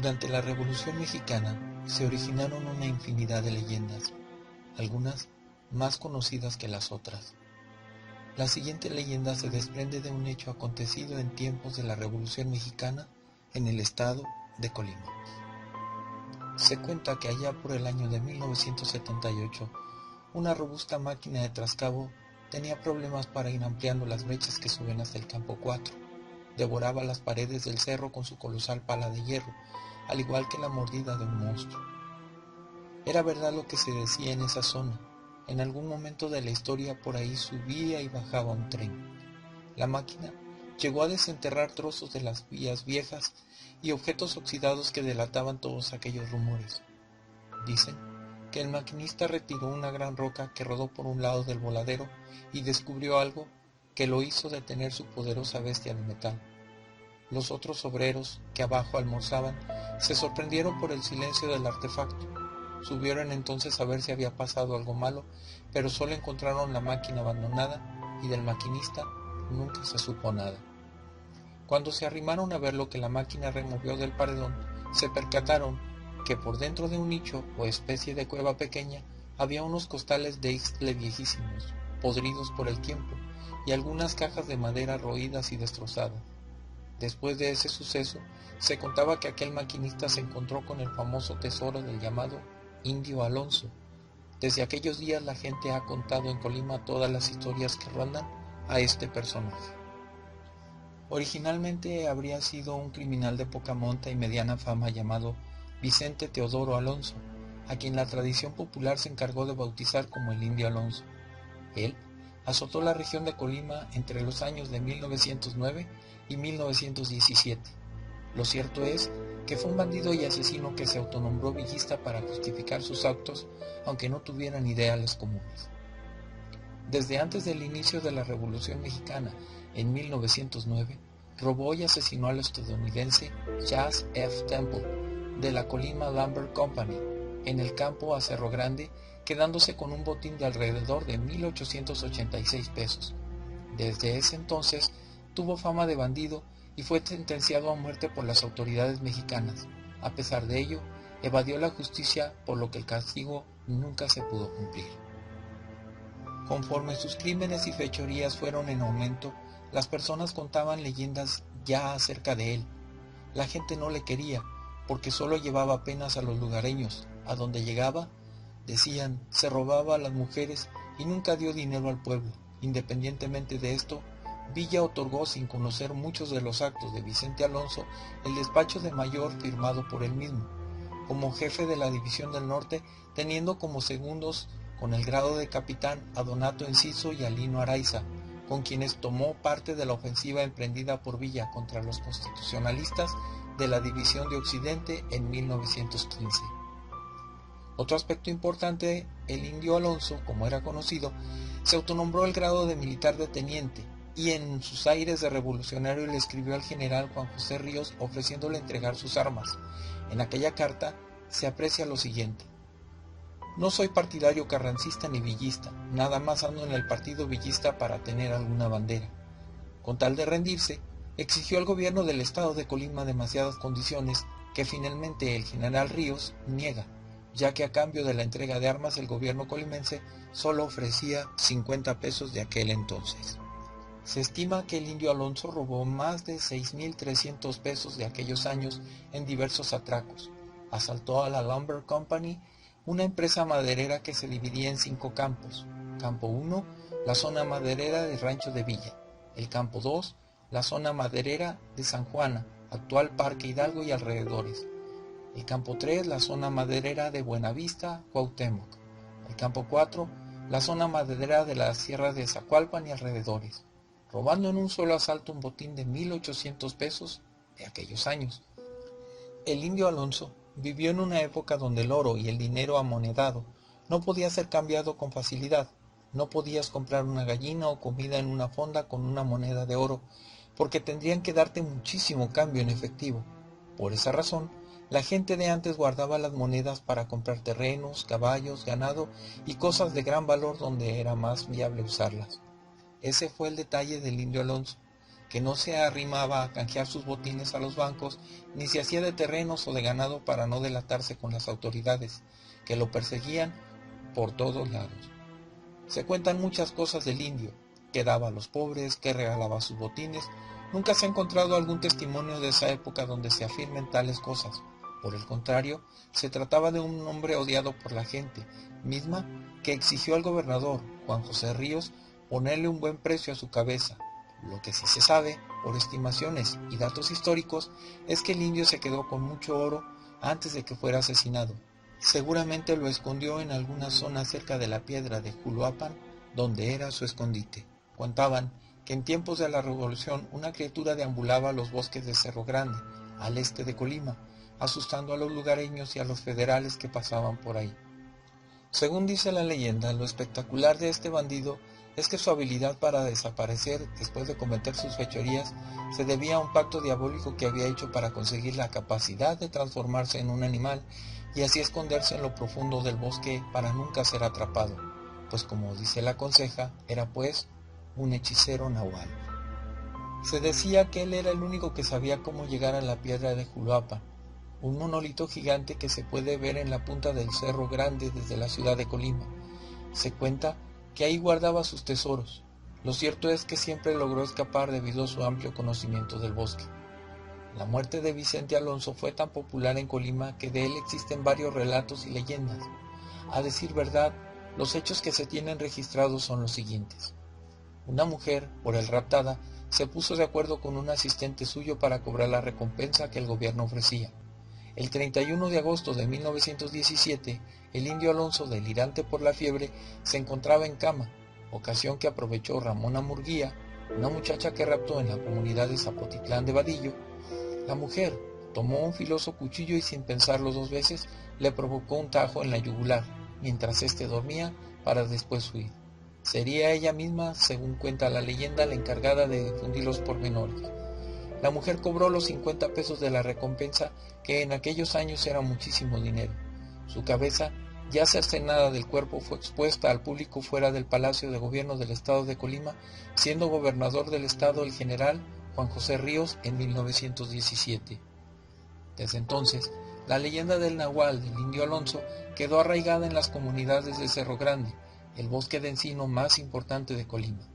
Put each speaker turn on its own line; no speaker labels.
Durante la Revolución Mexicana se originaron una infinidad de leyendas, algunas más conocidas que las otras. La siguiente leyenda se desprende de un hecho acontecido en tiempos de la Revolución Mexicana en el estado de Colima. Se cuenta que allá por el año de 1978, una robusta máquina de trascabo tenía problemas para ir ampliando las brechas que suben hasta el campo 4. Devoraba las paredes del cerro con su colosal pala de hierro, al igual que la mordida de un monstruo. Era verdad lo que se decía en esa zona. En algún momento de la historia por ahí subía y bajaba un tren. La máquina llegó a desenterrar trozos de las vías viejas y objetos oxidados que delataban todos aquellos rumores. Dicen que el maquinista retiró una gran roca que rodó por un lado del voladero y descubrió algo que lo hizo detener su poderosa bestia de metal. Los otros obreros que abajo almorzaban se sorprendieron por el silencio del artefacto. Subieron entonces a ver si había pasado algo malo, pero solo encontraron la máquina abandonada y del maquinista nunca se supo nada. Cuando se arrimaron a ver lo que la máquina removió del paredón, se percataron que por dentro de un nicho o especie de cueva pequeña había unos costales de ixtle viejísimos, podridos por el tiempo, y algunas cajas de madera roídas y destrozadas. Después de ese suceso, se contaba que aquel maquinista se encontró con el famoso tesoro del llamado Indio Alonso. Desde aquellos días la gente ha contado en Colima todas las historias que rondan a este personaje. Originalmente habría sido un criminal de poca monta y mediana fama llamado Vicente Teodoro Alonso, a quien la tradición popular se encargó de bautizar como el Indio Alonso. Él azotó la región de Colima entre los años de 1909 y 1917. Lo cierto es que fue un bandido y asesino que se autonombró villista para justificar sus actos, aunque no tuvieran ideales comunes. Desde antes del inicio de la Revolución Mexicana, en 1909, robó y asesinó al estadounidense Chas F. Temple de la Colima Lumber Company en el campo a Cerro Grande, quedándose con un botín de alrededor de 1,886 pesos. Desde ese entonces tuvo fama de bandido y fue sentenciado a muerte por las autoridades mexicanas. A pesar de ello, evadió la justicia, por lo que el castigo nunca se pudo cumplir. Conforme sus crímenes y fechorías fueron en aumento, las personas contaban leyendas ya acerca de él. La gente no le quería, porque solo llevaba apenas a los lugareños. A donde llegaba, decían, se robaba a las mujeres y nunca dio dinero al pueblo. Independientemente de esto, Villa otorgó, sin conocer muchos de los actos de Vicente Alonso, el despacho de mayor firmado por él mismo, como jefe de la División del Norte, teniendo como segundos con el grado de capitán a Donato Enciso y a Lino Araiza, con quienes tomó parte de la ofensiva emprendida por Villa contra los constitucionalistas de la División de Occidente en 1915. Otro aspecto importante, el Indio Alonso, como era conocido, se autonombró el grado de militar de teniente, y en sus aires de revolucionario le escribió al general Juan José Ríos ofreciéndole entregar sus armas. En aquella carta se aprecia lo siguiente: no soy partidario carrancista ni villista, nada más ando en el partido villista para tener alguna bandera. Con tal de rendirse, exigió al gobierno del estado de Colima demasiadas condiciones que finalmente el general Ríos niega, ya que a cambio de la entrega de armas el gobierno colimense solo ofrecía 50 pesos de aquel entonces. Se estima que el Indio Alonso robó más de 6,300 pesos de aquellos años en diversos atracos. Asaltó a la Lumber Company, una empresa maderera que se dividía en 5 campos. Campo 1, la zona maderera del Rancho de Villa. El campo 2, la zona maderera de San Juana, actual Parque Hidalgo y alrededores. El campo 3, la zona maderera de Buenavista, Cuauhtémoc. El campo 4, la zona maderera de la Sierra de Zacualpan y alrededores, robando en un solo asalto un botín de 1,800 pesos de aquellos años. El Indio Alonso vivió en una época donde el oro y el dinero amonedado no podía ser cambiado con facilidad. No podías comprar una gallina o comida en una fonda con una moneda de oro, porque tendrían que darte muchísimo cambio en efectivo. Por esa razón, la gente de antes guardaba las monedas para comprar terrenos, caballos, ganado y cosas de gran valor donde era más viable usarlas. Ese fue el detalle del Indio Alonso. que no se arrimaba a canjear sus botines a los bancos, ni se hacía de terrenos o de ganado para no delatarse con las autoridades, que lo perseguían por todos lados. Se cuentan muchas cosas del indio, que daba a los pobres, que regalaba sus botines. Nunca se ha encontrado algún testimonio de esa época donde se afirmen tales cosas. Por el contrario, se trataba de un hombre odiado por la gente, misma que exigió al gobernador, Juan José Ríos, ponerle un buen precio a su cabeza. Lo que sí se sabe, por estimaciones y datos históricos, es que el indio se quedó con mucho oro antes de que fuera asesinado. Seguramente lo escondió en alguna zona cerca de la piedra de Juluapan, donde era su escondite. Contaban que en tiempos de la Revolución una criatura deambulaba a los bosques de Cerro Grande, al este de Colima, asustando a los lugareños y a los federales que pasaban por ahí. Según dice la leyenda, lo espectacular de este bandido es que su habilidad para desaparecer después de cometer sus fechorías se debía a un pacto diabólico que había hecho para conseguir la capacidad de transformarse en un animal y así esconderse en lo profundo del bosque para nunca ser atrapado, pues como dice la conseja, era pues un hechicero nahual. Se decía que él era el único que sabía cómo llegar a la piedra de Juluapa, un monolito gigante que se puede ver en la punta del Cerro Grande desde la ciudad de Colima. Se cuenta que ahí guardaba sus tesoros. Lo cierto es que siempre logró escapar debido a su amplio conocimiento del bosque. La muerte de Vicente Alonso fue tan popular en Colima que de él existen varios relatos y leyendas. A decir verdad, los hechos que se tienen registrados son los siguientes. Una mujer, por él raptada, se puso de acuerdo con un asistente suyo para cobrar la recompensa que el gobierno ofrecía. El 31 de agosto de 1917, el indio Alonso, delirante por la fiebre, se encontraba en cama, ocasión que aprovechó Ramona Murguía, una muchacha que raptó en la comunidad de Zapotitlán de Vadillo. La mujer tomó un filoso cuchillo y sin pensarlo dos veces le provocó un tajo en la yugular, mientras éste dormía, para después huir. Sería ella misma, según cuenta la leyenda, la encargada de difundir los pormenores. La mujer cobró los 50 pesos de la recompensa, que en aquellos años era muchísimo dinero. Su cabeza, ya cercenada del cuerpo, fue expuesta al público fuera del Palacio de Gobierno del Estado de Colima, siendo gobernador del estado el general Juan José Ríos en 1917. Desde entonces, la leyenda del Nahual del indio Alonso quedó arraigada en las comunidades de Cerro Grande, el bosque de encino más importante de Colima.